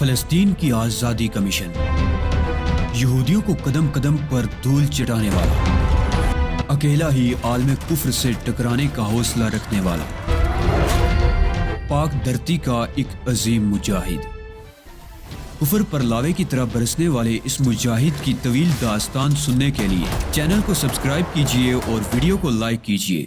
فلسطین کی آزادی کا مشن، یہودیوں کو قدم قدم پر دھول چٹانے والا، اکیلا ہی عالم کفر سے ٹکرانے کا حوصلہ رکھنے والا، پاک دھرتی کا ایک عظیم مجاہد، کفر پر لاوے کی طرح برسنے والے اس مجاہد کی طویل داستان سننے کے لیے چینل کو سبسکرائب کیجئے اور ویڈیو کو لائک کیجئے۔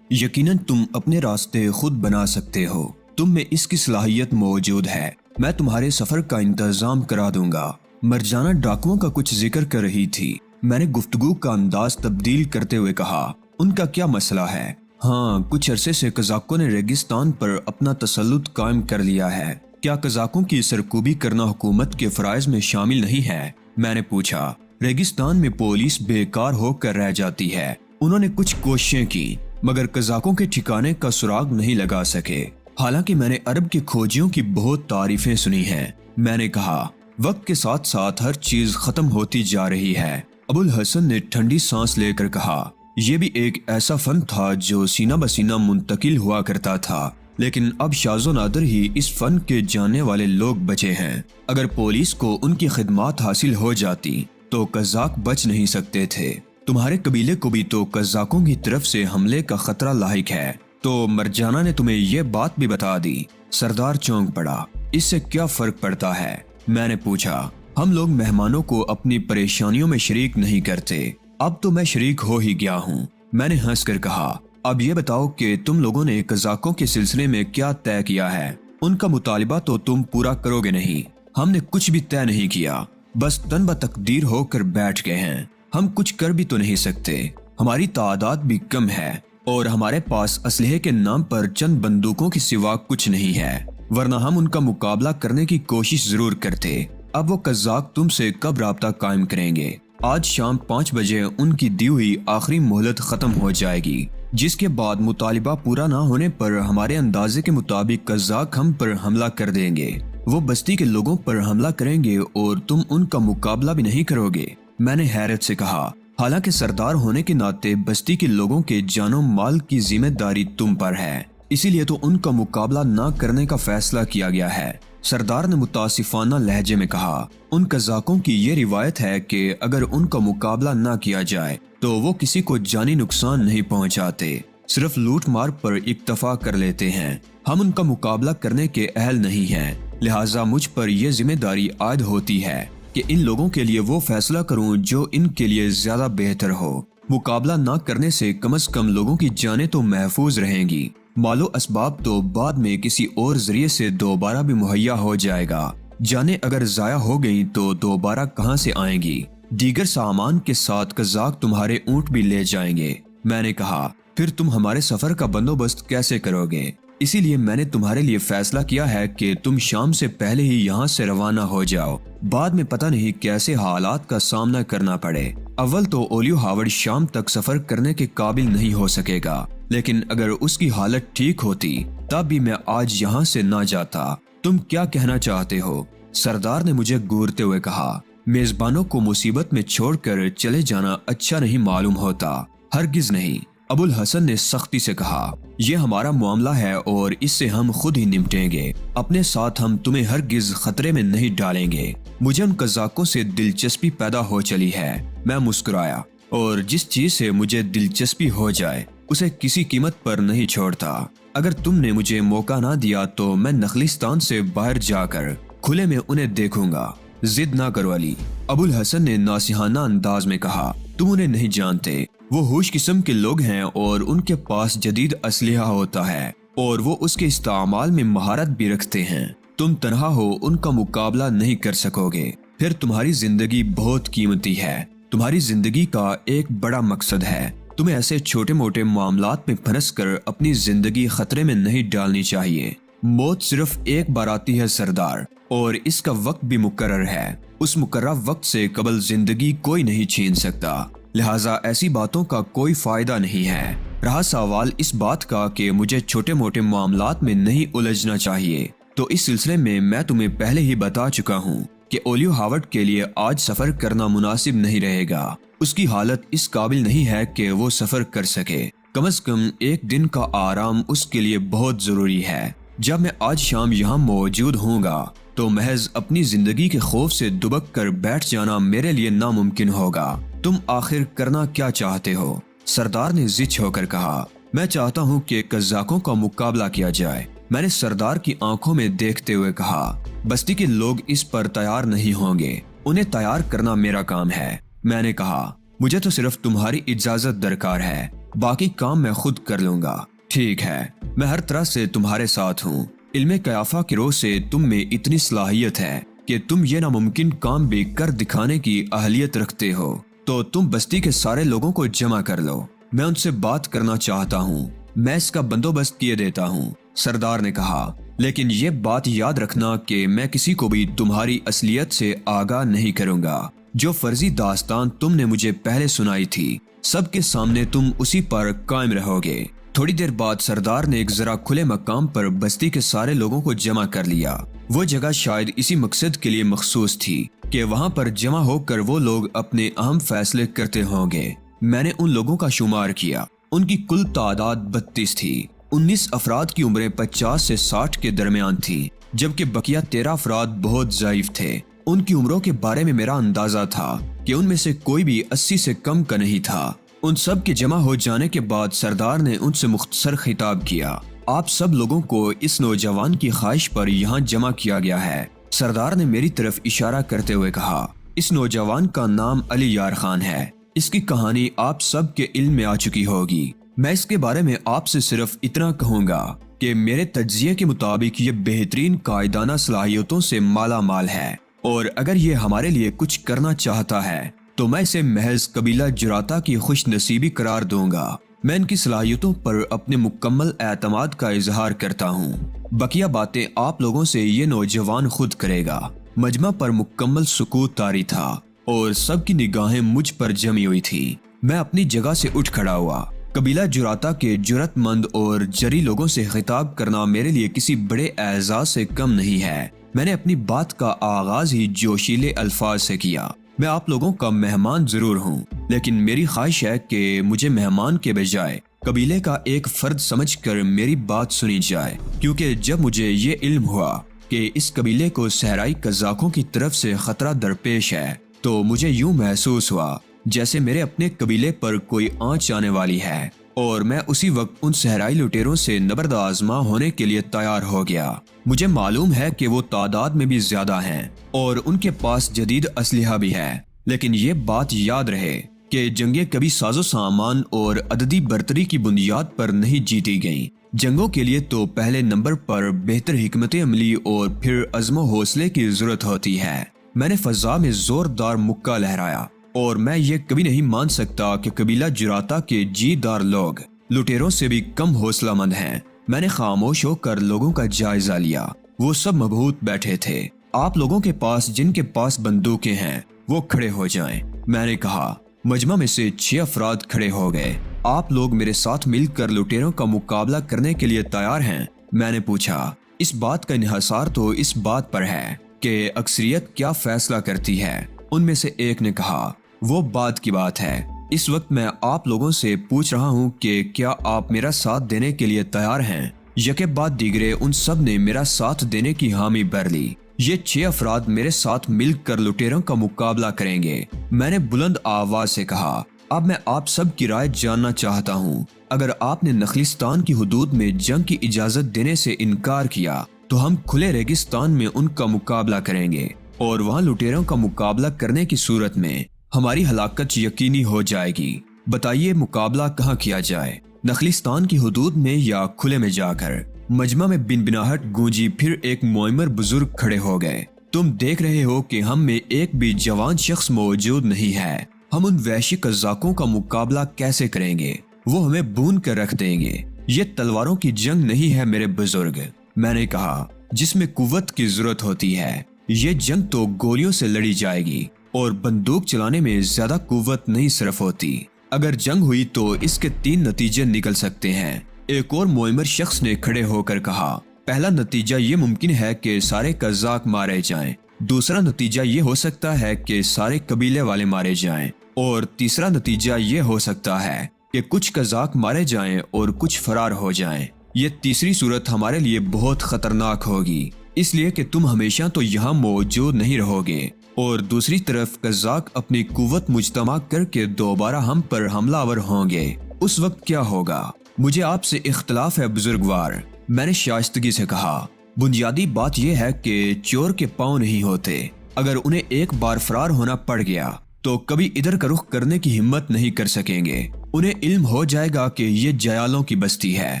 یقیناً تم اپنے راستے خود بنا سکتے ہو، تم میں اس کی صلاحیت موجود ہے۔ میں تمہارے سفر کا انتظام کرا دوں گا۔ مرجانہ ڈاکوؤں کا کچھ ذکر کر رہی تھی۔ میں نے گفتگو کا انداز تبدیل کرتے ہوئے کہا، ان کا کیا مسئلہ ہے؟ ہاں، کچھ عرصے سے قزاقوں نے ریگستان پر اپنا تسلط قائم کر لیا ہے۔ کیا قزاقوں کی سرکوبی کرنا حکومت کے فرائض میں شامل نہیں ہے؟ میں نے پوچھا۔ ریگستان میں پولیس بیکار ہو کر رہ جاتی ہے۔ انہوں نے کچھ کوششیں کی مگر قزاقوں کے ٹھکانے کا سراغ نہیں لگا سکے، حالانکہ میں نے عرب کے کھوجیوں کی بہت تعریفیں سنی ہیں۔ میں نے کہا، وقت کے ساتھ ساتھ ہر چیز ختم ہوتی جا رہی ہے۔ ابو الحسن نے ٹھنڈی سانس لے کر کہا، یہ بھی ایک ایسا فن تھا جو سینہ بسینہ منتقل ہوا کرتا تھا، لیکن اب شاذ و نادر ہی اس فن کے جاننے والے لوگ بچے ہیں۔ اگر پولیس کو ان کی خدمات حاصل ہو جاتی تو قزاق بچ نہیں سکتے تھے۔ تمہارے قبیلے کو بھی تو قزاقوں کی طرف سے حملے کا خطرہ لاحق ہے۔ تو مرجانہ نے تمہیں یہ بات بھی بتا دی؟ سردار چونک پڑا۔ اس سے کیا فرق پڑتا ہے؟ میں نے پوچھا۔ ہم لوگ مہمانوں کو اپنی پریشانیوں میں شریک نہیں کرتے۔ اب تو میں شریک ہو ہی گیا ہوں۔ میں نے ہنس کر کہا، اب یہ بتاؤ کہ تم لوگوں نے قزاقوں کے سلسلے میں کیا طے کیا ہے؟ ان کا مطالبہ تو تم پورا کرو گے نہیں؟ ہم نے کچھ بھی طے نہیں کیا، بس تن بتقدیر ہو کر بیٹھ گئے ہیں۔ ہم کچھ کر بھی تو نہیں سکتے، ہماری تعداد بھی کم ہے اور ہمارے پاس اسلحے کے نام پر چند بندوقوں کے سوا کچھ نہیں ہے، ورنہ ہم ان کا مقابلہ کرنے کی کوشش ضرور کرتے۔ اب وہ قزاق تم سے کب رابطہ قائم کریں گے؟ آج شام 5 بجے ان کی دی ہوئی آخری مہلت ختم ہو جائے گی، جس کے بعد مطالبہ پورا نہ ہونے پر ہمارے اندازے کے مطابق قزاق ہم پر حملہ کر دیں گے۔ وہ بستی کے لوگوں پر حملہ کریں گے اور تم ان کا مقابلہ بھی نہیں کرو گے۔ میں نے حیرت سے کہا، حالانکہ سردار ہونے کے ناطے بستی کے لوگوں کے جان و مال کی ذمہ داری تم پر ہے، اسی لیے تو ان کا مقابلہ نہ کرنے کا فیصلہ کیا گیا ہے۔ سردار نے متاسفانہ لہجے میں کہا، ان قزاقوں کی یہ روایت ہے کہ اگر ان کا مقابلہ نہ کیا جائے تو وہ کسی کو جانی نقصان نہیں پہنچاتے، صرف لوٹ مار پر اکتفا کر لیتے ہیں۔ ہم ان کا مقابلہ کرنے کے اہل نہیں ہیں، لہٰذا مجھ پر یہ ذمہ داری عائد ہوتی ہے کہ ان لوگوں کے لیے وہ فیصلہ کروں جو ان کے لیے زیادہ بہتر ہو۔ مقابلہ نہ کرنے سے کم از کم لوگوں کی جانیں تو محفوظ رہیں گی، مال و اسباب تو بعد میں کسی اور ذریعے سے دوبارہ بھی مہیا ہو جائے گا۔ جانیں اگر ضائع ہو گئیں تو دوبارہ کہاں سے آئیں گی؟ دیگر سامان کے ساتھ قزاق تمہارے اونٹ بھی لے جائیں گے۔ میں نے کہا، پھر تم ہمارے سفر کا بندوبست کیسے کرو گے؟ اسی لیے میں نے تمہارے لیے فیصلہ کیا ہے کہ تم شام سے پہلے ہی یہاں سے روانہ ہو جاؤ، بعد میں پتہ نہیں کیسے حالات کا سامنا کرنا پڑے۔ اول تو اولیو ہاورڈ شام تک سفر کرنے کے قابل نہیں ہو سکے گا، لیکن اگر اس کی حالت ٹھیک ہوتی تب بھی میں آج یہاں سے نہ جاتا۔ تم کیا کہنا چاہتے ہو؟ سردار نے مجھے گورتے ہوئے کہا، میزبانوں کو مصیبت میں چھوڑ کر چلے جانا اچھا نہیں معلوم ہوتا۔ ہرگز نہیں، ابو الحسن نے سختی سے کہا، یہ ہمارا معاملہ ہے اور اس سے ہم خود ہی نمٹیں گے۔ اپنے ساتھ ہم تمہیں ہرگز خطرے میں نہیں ڈالیں گے۔ مجھے ان قزاقوں سے دلچسپی پیدا ہو چلی ہے۔ میں مسکرایا، اور جس چیز سے مجھے دلچسپی ہو جائے اسے کسی قیمت پر نہیں چھوڑتا۔ اگر تم نے مجھے موقع نہ دیا تو میں نخلستان سے باہر جا کر کھلے میں انہیں دیکھوں گا۔ ضد نہ کرو علی، ابو الحسن نے ناصحانہ انداز میں کہا، تم انہیں نہیں جانتے۔ وہ ہوش قسم کے لوگ ہیں اور ان کے پاس جدید اسلحہ ہوتا ہے اور وہ اس کے استعمال میں مہارت بھی رکھتے ہیں۔ تم تنہا ہو ان کا مقابلہ نہیں کر سکو گے۔ پھر تمہاری زندگی بہت قیمتی ہے۔ تمہاری زندگی کا ایک بڑا مقصد ہے۔ تمہیں ایسے چھوٹے موٹے معاملات میں پھنس کر اپنی زندگی خطرے میں نہیں ڈالنی چاہیے۔ موت صرف ایک بار آتی ہے سردار، اور اس کا وقت بھی مقرر ہے۔ اس مقررہ وقت سے قبل زندگی کوئی نہیں چھین سکتا، لہٰذا ایسی باتوں کا کوئی فائدہ نہیں ہے۔ رہا سوال اس بات کا کہ مجھے چھوٹے موٹے معاملات میں نہیں الجھنا چاہیے، تو اس سلسلے میں میں تمہیں پہلے ہی بتا چکا ہوں کہ اولیو ہاورڈ کے لیے آج سفر کرنا مناسب نہیں رہے گا۔ اس کی حالت اس قابل نہیں ہے کہ وہ سفر کر سکے۔ کم از کم ایک دن کا آرام اس کے لیے بہت ضروری ہے۔ جب میں آج شام یہاں موجود ہوں گا تو محض اپنی زندگی کے خوف سے دبک کر بیٹھ جانا میرے لیے ناممکن ہوگا۔ تم آخر کرنا کیا چاہتے ہو؟ سردار نے زچ ہو کر کہا۔ میں چاہتا ہوں کہ قزاقوں کا مقابلہ کیا جائے، میں نے سردار کی آنکھوں میں دیکھتے ہوئے کہا۔ بستی کے لوگ اس پر تیار نہیں ہوں گے، انہیں تیار کرنا میرا کام ہے۔ میں نے کہا مجھے تو صرف تمہاری اجازت درکار ہے، باقی کام میں خود کر لوں گا۔ ٹھیک ہے، میں ہر طرح سے تمہارے ساتھ ہوں۔ علم قیافہ کی روح سے تم میں اتنی صلاحیت ہے کہ تم یہ ناممکن کام بھی کر دکھانے کی اہلیت رکھتے ہو، تو تم بستی کے سارے لوگوں کو جمع کر لو، میں ان سے بات کرنا چاہتا ہوں، میں اس کا بندوبست کیے دیتا ہوں۔ سردار نے کہا لیکن یہ بات یاد رکھنا کہ میں کسی کو بھی تمہاری اصلیت سے آگاہ نہیں کروں گا۔ جو فرضی داستان تم نے مجھے پہلے سنائی تھی سب کے سامنے تم اسی پر قائم رہو گے۔ تھوڑی دیر بعد سردار نے ایک ذرا کھلے مقام پر بستی کے سارے لوگوں کو جمع کر لیا۔ وہ جگہ شاید اسی مقصد کے لیے مخصوص تھی کہ وہاں پر جمع ہو کر وہ لوگ اپنے اہم فیصلے کرتے ہوں گے۔ میں نے ان لوگوں کا شمار کیا، ان کی کل تعداد 32 تھی۔ 19 افراد کی عمریں 50 سے 60 کے درمیان تھی، جبکہ بقیہ 13 افراد بہت ضعیف تھے۔ ان کی عمروں کے بارے میں میرا اندازہ تھا کہ ان میں سے کوئی بھی 80 سے کم کا نہیں تھا۔ ان سب کے جمع ہو جانے کے بعد سردار نے ان سے مختصر خطاب کیا۔ آپ سب لوگوں کو اس نوجوان کی خواہش پر یہاں جمع کیا گیا ہے۔ سردار نے میری طرف اشارہ کرتے ہوئے کہا، اس نوجوان کا نام علی یار خان ہے۔ اس کی کہانی آپ سب کے علم میں آ چکی ہوگی۔ میں اس کے بارے میں آپ سے صرف اتنا کہوں گا کہ میرے تجزیے کے مطابق یہ بہترین قائدانہ صلاحیتوں سے مالا مال ہے، اور اگر یہ ہمارے لیے کچھ کرنا چاہتا ہے تو میں اسے محض قبیلہ جراتا کی خوش نصیبی قرار دوں گا۔ میں ان کی صلاحیتوں پر اپنے مکمل اعتماد کا اظہار کرتا ہوں۔ بقیہ باتیں آپ لوگوں سے یہ نوجوان خود کرے گا۔ مجمع پر مکمل سکوت طاری تھا اور سب کی نگاہیں مجھ پر جمی ہوئی تھی۔ میں اپنی جگہ سے اٹھ کھڑا ہوا۔ قبیلہ جراتا کے جرأت مند اور جری لوگوں سے خطاب کرنا میرے لیے کسی بڑے اعزاز سے کم نہیں ہے۔ میں نے اپنی بات کا آغاز ہی جوشیلے الفاظ سے کیا۔ میں آپ لوگوں کا مہمان ضرور ہوں، لیکن میری خواہش ہے کہ مجھے مہمان کے بجائے قبیلے کا ایک فرد سمجھ کر میری بات سنی جائے، کیونکہ جب مجھے یہ علم ہوا کہ اس قبیلے کو صحرائی قزاقوں کی طرف سے خطرہ درپیش ہے تو مجھے یوں محسوس ہوا جیسے میرے اپنے قبیلے پر کوئی آنچ آنے والی ہے، اور میں اسی وقت ان صحرائی لٹیروں سے نبرد آزما ہونے کے لیے تیار ہو گیا۔ مجھے معلوم ہے کہ وہ تعداد میں بھی زیادہ ہیں اور ان کے پاس جدید اسلحہ بھی ہے، لیکن یہ بات یاد رہے کہ جنگیں کبھی ساز و سامان اور عددی برتری کی بنیاد پر نہیں جیتی گئیں۔ جنگوں کے لیے تو پہلے نمبر پر بہتر حکمت عملی اور پھر عزم و حوصلے کی ضرورت ہوتی ہے۔ میں نے فضا میں زوردار مکہ لہرایا، اور میں یہ کبھی نہیں مان سکتا کہ قبیلہ جراتا کے جی دار لوگ لٹیروں سے بھی کم حوصلہ مند ہیں۔ میں نے خاموش ہو کر لوگوں کا جائزہ لیا۔ وہ سب مبہوت بیٹھے تھے۔ آپ لوگوں کے پاس جن کے پاس بندوقیں ہیں وہ کھڑے ہو جائیں، میں نے کہا۔ مجمع میں سے 6 افراد کھڑے ہو گئے۔ آپ لوگ میرے ساتھ مل کر لٹیروں کا مقابلہ کرنے کے لیے تیار ہیں؟ میں نے پوچھا۔ اس بات کا انحصار تو اس بات پر ہے کہ اکثریت کیا فیصلہ کرتی ہے، ان میں سے ایک نے کہا۔ وہ بات کی بات ہے۔ اس وقت میں آپ لوگوں سے پوچھ رہا ہوں کہ کیا آپ میرا ساتھ دینے کے لیے تیار ہیں؟ یکے بعد دیگرے ان سب نے میرا ساتھ دینے کی حامی بھر لی۔ یہ 6 افراد میرے ساتھ مل کر لٹیروں کا مقابلہ کریں گے، میں نے بلند آواز سے کہا۔ اب میں آپ سب کی رائے جاننا چاہتا ہوں۔ اگر آپ نے نخلستان کی حدود میں جنگ کی اجازت دینے سے انکار کیا تو ہم کھلے ریگستان میں ان کا مقابلہ کریں گے، اور وہاں لٹیروں کا مقابلہ کرنے کی صورت میں ہماری ہلاکت یقینی ہو جائے گی۔ بتائیے مقابلہ کہاں کیا جائے، نخلستان کی حدود میں یا کھلے میں جا کر؟ مجمع میں بنبناہٹ گونجی۔ پھر ایک معمر بزرگ کھڑے ہو گئے۔ تم دیکھ رہے ہو کہ ہم میں ایک بھی جوان شخص موجود نہیں ہے۔ ہم ان وحشی قزاقوں کا مقابلہ کیسے کریں گے؟ وہ ہمیں بھون کر رکھ دیں گے۔ یہ تلواروں کی جنگ نہیں ہے میرے بزرگ، میں نے کہا، جس میں قوت کی ضرورت ہوتی ہے۔ یہ جنگ تو گولیوں سے لڑی جائے گی، اور بندوق چلانے میں زیادہ قوت نہیں صرف ہوتی۔ اگر جنگ ہوئی تو اس کے 3 نتیجے نکل سکتے ہیں، ایک اور معمر شخص نے کھڑے ہو کر کہا۔ پہلا نتیجہ یہ ممکن ہے کہ سارے قزاق مارے جائیں، دوسرا نتیجہ یہ ہو سکتا ہے کہ سارے قبیلے والے مارے جائیں، اور تیسرا نتیجہ یہ ہو سکتا ہے کہ کچھ قزاق مارے جائیں اور کچھ فرار ہو جائیں۔ یہ تیسری صورت ہمارے لیے بہت خطرناک ہوگی، اس لیے کہ تم ہمیشہ تو یہاں موجود نہیں رہو گے، اور دوسری طرف قزاق اپنی قوت مجتمع کر کے دوبارہ ہم پر حملہ آور ہوں گے۔ اس وقت کیا ہوگا؟ مجھے آپ سے اختلاف ہے بزرگوار، میں نے شائستگی سے کہا۔ بنیادی بات یہ ہے کہ چور کے پاؤں نہیں ہوتے، اگر انہیں ایک بار فرار ہونا پڑ گیا تو کبھی ادھر کا رخ کرنے کی ہمت نہیں کر سکیں گے۔ انہیں علم ہو جائے گا کہ یہ جیالوں کی بستی ہے،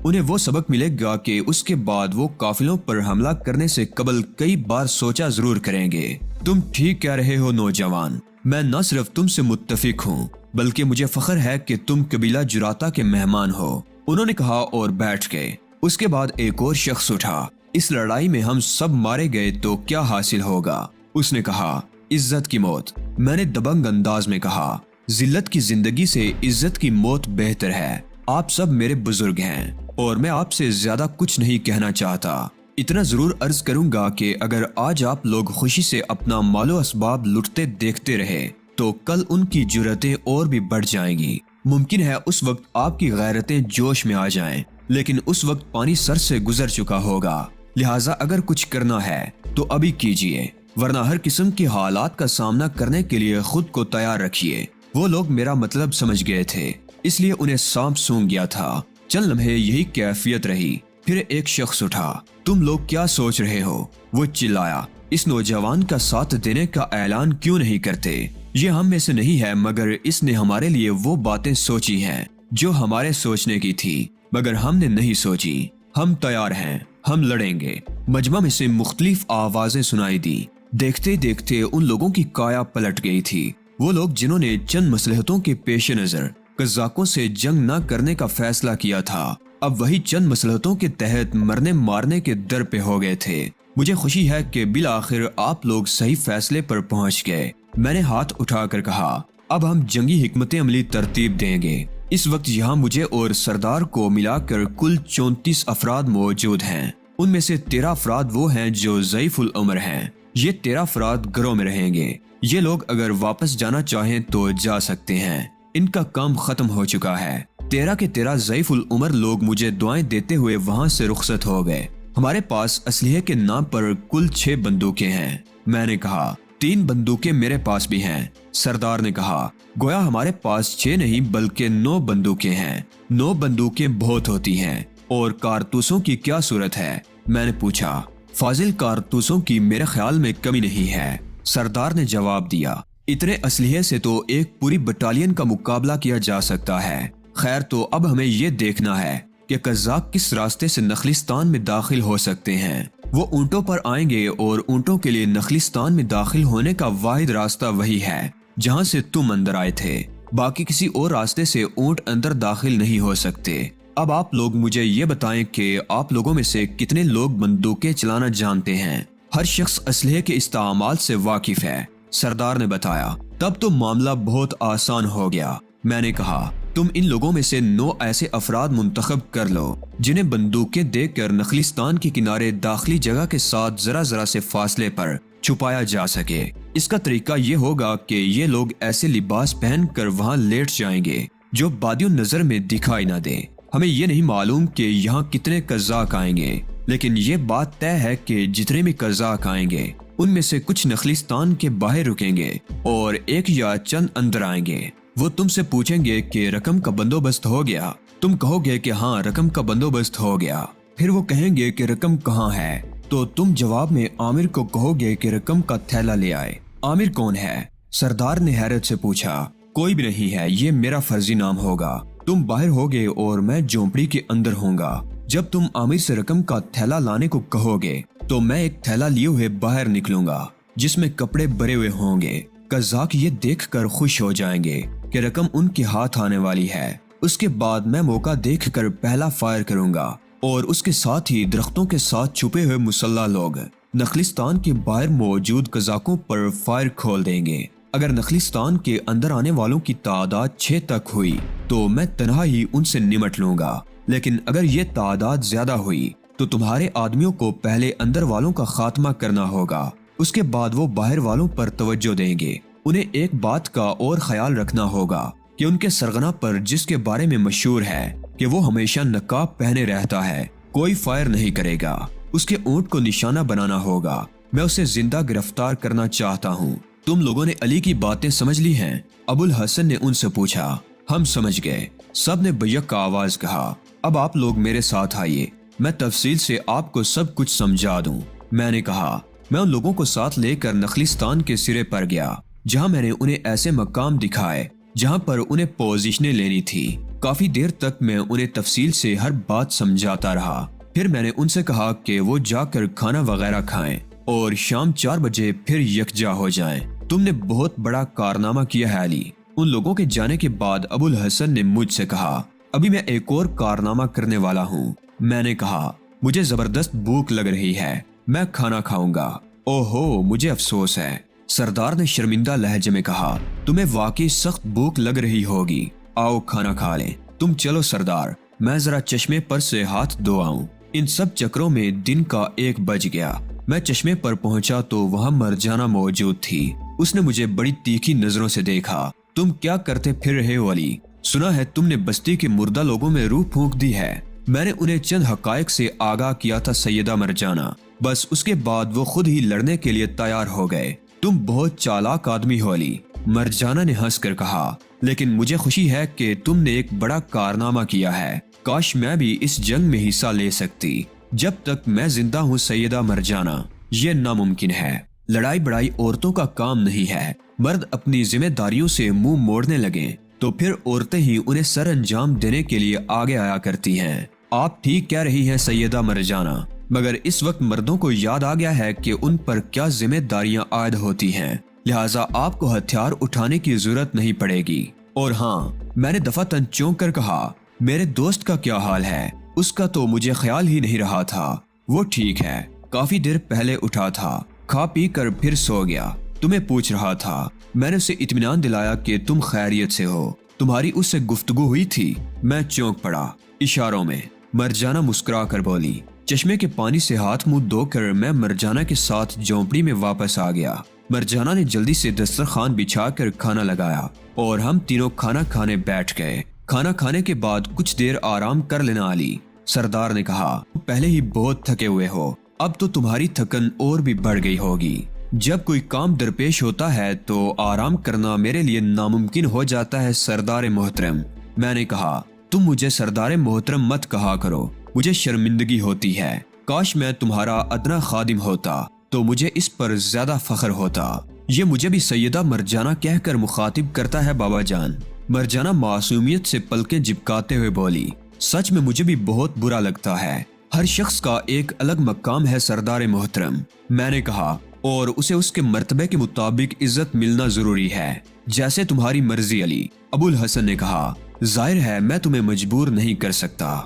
انہیں وہ سبق ملے گا کہ اس کے بعد وہ قافلوں پر حملہ کرنے سے قبل کئی بار سوچا ضرور کریں گے۔ تم ٹھیک کہہ رہے ہو نوجوان، میں نہ صرف تم سے متفق ہوں بلکہ مجھے فخر ہے کہ تم قبیلہ جراتا کے مہمان ہو، انہوں نے کہا اور بیٹھ گئے۔ اس کے بعد ایک اور شخص اٹھا، اس لڑائی میں ہم سب مارے گئے تو کیا حاصل ہوگا؟ اس نے کہا، عزت کی موت۔ میں نے دبنگ انداز میں کہا، ذلت کی زندگی سے عزت کی موت بہتر ہے۔ آپ سب میرے بزرگ ہیں اور میں آپ سے زیادہ کچھ نہیں کہنا چاہتا۔ اتنا ضرور عرض کروں گا کہ اگر آج آپ لوگ خوشی سے اپنا مال و اسباب لٹتے دیکھتے رہے تو کل ان کی جرأتیں اور بھی بڑھ جائیں گی۔ ممکن ہے اس وقت آپ کی غیرتیں جوش میں آ جائیں، لیکن اس وقت پانی سر سے گزر چکا ہوگا، لہٰذا اگر کچھ کرنا ہے تو ابھی کیجیے، ورنہ ہر قسم کے حالات کا سامنا کرنے کے لیے خود کو تیار رکھیے۔ وہ لوگ میرا مطلب سمجھ گئے تھے، اس لیے انہیں سانپ سونگ گیا تھا۔ چند لمحے یہی کیفیت رہی، پھر ایک شخص اٹھا، تم لوگ کیا سوچ رہے ہو؟ وہ چلایا، اس نوجوان کا ساتھ دینے کا اعلان کیوں نہیں کرتے؟ یہ ہم میں سے نہیں ہے، مگر اس نے ہمارے لیے وہ باتیں سوچی ہیں جو ہمارے سوچنے کی تھی، مگر ہم نے نہیں سوچی۔ ہم تیار ہیں، ہم لڑیں گے۔ مجمع میں سے مختلف آوازیں سنائی دی۔ دیکھتے دیکھتے ان لوگوں کی کایا پلٹ گئی تھی۔ وہ لوگ جنہوں نے چند مصلحتوں کے پیش نظر قزاقوں سے جنگ نہ کرنے کا فیصلہ کیا تھا، اب وہی چند مصلحتوں کے تحت مرنے مارنے کے در پہ ہو گئے تھے۔ مجھے خوشی ہے کہ بالآخر آپ لوگ صحیح فیصلے پر پہنچ گئے۔ میں نے ہاتھ اٹھا کر کہا، اب ہم جنگی حکمت عملی ترتیب دیں گے۔ اس وقت یہاں مجھے اور سردار کو ملا کر کل 34 افراد موجود ہیں۔ ان میں سے 13 افراد وہ ہیں جو ضعیف العمر ہیں۔ یہ 13 افراد گھروں میں رہیں گے۔ یہ لوگ اگر واپس جانا چاہیں تو جا سکتے ہیں، ان کا کام ختم ہو چکا ہے۔ 13 کے 13 ضعیف العمر لوگ مجھے دعائیں دیتے ہوئے وہاں سے رخصت ہو گئے۔ ہمارے پاس اسلحے کے نام پر کل 6 بندوقیں ہیں۔ میں نے کہا، 3 بندوقیں میرے پاس بھی ہیں۔ سردار نے کہا، گویا ہمارے پاس 6 نہیں بلکہ 9 بندوقیں ہیں۔ 9 بندوقیں بہت ہوتی ہیں، اور کارتوسوں کی کیا صورت ہے؟ میں نے پوچھا۔ فاضل کارتوسوں کی میرے خیال میں کمی نہیں ہے، سردار نے جواب دیا۔ اتنے اسلحے سے تو ایک پوری بٹالین کا مقابلہ کیا جا سکتا ہے۔ خیر، تو اب ہمیں یہ دیکھنا ہے کہ قزاق کس راستے سے نخلستان میں داخل ہو سکتے ہیں۔ وہ اونٹوں پر آئیں گے اور اونٹوں کے لیے نخلستان میں داخل ہونے کا واحد راستہ وہی ہے جہاں سے تم اندر آئے تھے۔ باقی کسی اور راستے سے اونٹ اندر داخل نہیں ہو سکتے۔ اب آپ لوگ مجھے یہ بتائیں کہ آپ لوگوں میں سے کتنے لوگ بندوقیں چلانا جانتے ہیں؟ ہر شخص اسلحے کے استعمال سے واقف ہے، سردار نے بتایا۔ تب تو معاملہ بہت آسان ہو گیا۔ میں نے کہا، تم ان لوگوں میں سے 9 ایسے افراد منتخب کر لو جنہیں بندوقیں دے کر نخلستان کے کنارے داخلی جگہ کے ساتھ ذرا سے فاصلے پر چھپایا جا سکے۔ اس کا طریقہ یہ ہوگا کہ یہ لوگ ایسے لباس پہن کر وہاں لیٹ جائیں گے جو بادیوں نظر میں دکھائی نہ دے۔ ہمیں یہ نہیں معلوم کہ یہاں کتنے قزاق آئیں گے، لیکن یہ بات طے ہے کہ جتنے بھی قزاق آئیں گے ان میں سے کچھ نخلستان کے باہر رکیں گے اور ایک یا چند اندر آئیں گے۔ وہ تم سے پوچھیں گے کہ رقم کا بندوبست ہو گیا؟ تم کہو گے کہ ہاں، رقم کا بندوبست ہو گیا۔ پھر وہ کہیں گے کہ رقم کہاں ہے؟ تو تم جواب میں عامر کو کہو گے کہ رقم کا تھیلا لے آئے۔ عامر کون ہے؟ سردار نے حیرت سے پوچھا۔ کوئی بھی نہیں ہے، یہ میرا فرضی نام ہوگا۔ تم باہر ہوگے اور میں جھونپڑی کے اندر ہوں گا۔ جب تم عامر سے رقم کا تھیلا لانے کو کہو گے تو میں ایک تھیلا لیے ہوئے باہر نکلوں گا جس میں کپڑے بھرے ہوئے ہوں گے۔ قزاق یہ دیکھ کر خوش ہو جائیں گے کہ رقم ان کے ہاتھ آنے والی ہے۔ اس کے بعد میں موقع دیکھ کر پہلا فائر کروں گا اور اس کے ساتھ ہی درختوں کے ساتھ چھپے ہوئے مسلح لوگ نخلستان کے باہر موجود قزاقوں پر فائر کھول دیں گے۔ اگر نخلستان کے اندر آنے والوں کی تعداد 6 تک ہوئی تو میں تنہا ہی ان سے نمٹ لوں گا، لیکن اگر یہ تعداد زیادہ ہوئی تو تمہارے آدمیوں کو پہلے اندر والوں کا خاتمہ کرنا ہوگا، اس کے بعد وہ باہر والوں پر توجہ دیں گے۔ انہیں ایک بات کا اور خیال رکھنا ہوگا کہ ان کے سرغنہ پر جس کے بارے میں مشہور ہے کہ وہ ہمیشہ نقاب پہنے رہتا ہے کوئی فائر نہیں کرے گا، اس کے اونٹ کو نشانہ بنانا ہوگا، میں اسے زندہ گرفتار کرنا چاہتا ہوں۔ تم لوگوں نے علی کی باتیں سمجھ لی ہیں؟ ابو الحسن نے ان سے پوچھا۔ ہم سمجھ گئے، سب نے بیک کا آواز کہا۔ اب آپ لوگ میرے ساتھ آئیے، میں تفصیل سے آپ کو سب کچھ سمجھا دوں۔ میں نے کہا، میں ان لوگوں کو ساتھ لے کر نخلستان کے سرے پر گیا، جہاں میں نے انہیں ایسے مقام دکھائے جہاں پر انہیں پوزیشنیں لینی تھی۔ کافی دیر تک میں انہیں تفصیل سے ہر بات سمجھاتا رہا۔ پھر میں نے ان سے کہا کہ وہ جا کر کھانا وغیرہ کھائیں اور شام 4 بجے پھر یکجا ہو جائیں۔ تم نے بہت بڑا کارنامہ کیا ہے علی۔ ان لوگوں کے جانے کے بعد ابو الحسن نے مجھ سے کہا، ابھی میں ایک اور کارنامہ کرنے والا ہوں۔ میں نے کہا، مجھے زبردست بھوک لگ رہی ہے، میں کھانا کھاؤں گا۔ اوہو، مجھے افسوس ہے، سردار نے شرمندہ لہجے میں کہا، تمہیں واقعی سخت بھوک لگ رہی ہوگی، آؤ کھانا کھا لیں۔ تم چلو سردار، میں ذرا چشمے پر سے ہاتھ دھو آؤں۔ ان سب چکروں میں دن کا 1 بج گیا۔ میں چشمے پر پہنچا تو وہاں مرجانہ موجود تھی۔ اس نے مجھے بڑی تیکھی نظروں سے دیکھا۔ تم کیا کرتے پھر رہے ہو علی؟ سنا ہے تم نے بستی کے مردہ لوگوں میں روح پھونک دی ہے۔ میں نے انہیں چند حقائق سے آگاہ کیا تھا سیدہ مرجانہ، بس اس کے بعد وہ خود ہی لڑنے کے لیے تیار ہو گئے۔ تم بہت چالاک آدمی ہو علی، مرجانہ نے ہنس کر کہا، لیکن مجھے خوشی ہے کہ تم نے ایک بڑا کارنامہ کیا ہے۔ کاش میں بھی اس جنگ میں حصہ لے سکتی۔ جب تک میں زندہ ہوں سیدہ مرجانہ، یہ ناممکن ہے۔ لڑائی بڑائی عورتوں کا کام نہیں ہے۔ مرد اپنی ذمہ داریوں سے منہ موڑنے لگیں تو پھر عورتیں ہی انہیں سر انجام دینے کے لیے آگے آیا کرتی ہیں۔ آپ ٹھیک کہہ رہی ہیں سیدہ مرجانہ، مگر اس وقت مردوں کو یاد آ گیا ہے کہ ان پر کیا ذمہ داریاں عائد ہوتی ہیں، لہٰذا آپ کو ہتھیار اٹھانے کی ضرورت نہیں پڑے گی۔ اور ہاں، میں نے دفعتاً چونک کر کہا، میرے دوست کا کیا حال ہے؟ اس کا تو مجھے خیال ہی نہیں رہا تھا۔ وہ ٹھیک ہے، کافی دیر پہلے اٹھا تھا، کھا پی کر پھر سو گیا۔ تمہیں پوچھ رہا تھا۔ میں نے اسے اطمینان دلایا کہ تم خیریت سے ہو۔ تمہاری اس سے گفتگو ہوئی تھی؟ میں چونک پڑا، اشاروں میں۔ مرجانہ مسکرا کر بولی۔ چشمے کے پانی سے ہاتھ منہ دھو کر میں مرجانہ کے ساتھ جھونپڑی میں واپس آ گیا۔ مرجانہ نے جلدی سے دسترخوان بچھا کر کھانا لگایا اور ہم تینوں کھانا کھانے بیٹھ گئے۔ کھانا کھانے کے بعد کچھ دیر آرام کر لینا علی، سردار نے کہا، پہلے ہی بہت تھکے ہوئے ہو، اب تو تمہاری تھکن اور بھی بڑھ گئی ہوگی۔ جب کوئی کام درپیش ہوتا ہے تو آرام کرنا میرے لیے ناممکن ہو جاتا ہے سردار محترم۔ میں نے کہا، تم مجھے سردار محترم مت کہا کرو، مجھے شرمندگی ہوتی ہے۔ کاش میں تمہارا ادنا خادم ہوتا تو مجھے اس پر زیادہ فخر ہوتا۔ یہ مجھے بھی سیدہ مرجانہ کہہ کر مخاطب کرتا ہے بابا جان۔ مرجانہ معصومیت سے پلکیں جھپکاتے ہوئے بولی، سچ میں مجھے بھی بہت برا لگتا ہے۔ ہر شخص کا ایک الگ مقام ہے سردار محترم۔ میں نے کہا، اور اسے اس کے مرتبے کے مطابق عزت ملنا ضروری ہے، جیسے تمہاری مرضی علی۔ ابو الحسن نے کہا، ظاہر ہے میں تمہیں مجبور نہیں کر سکتا۔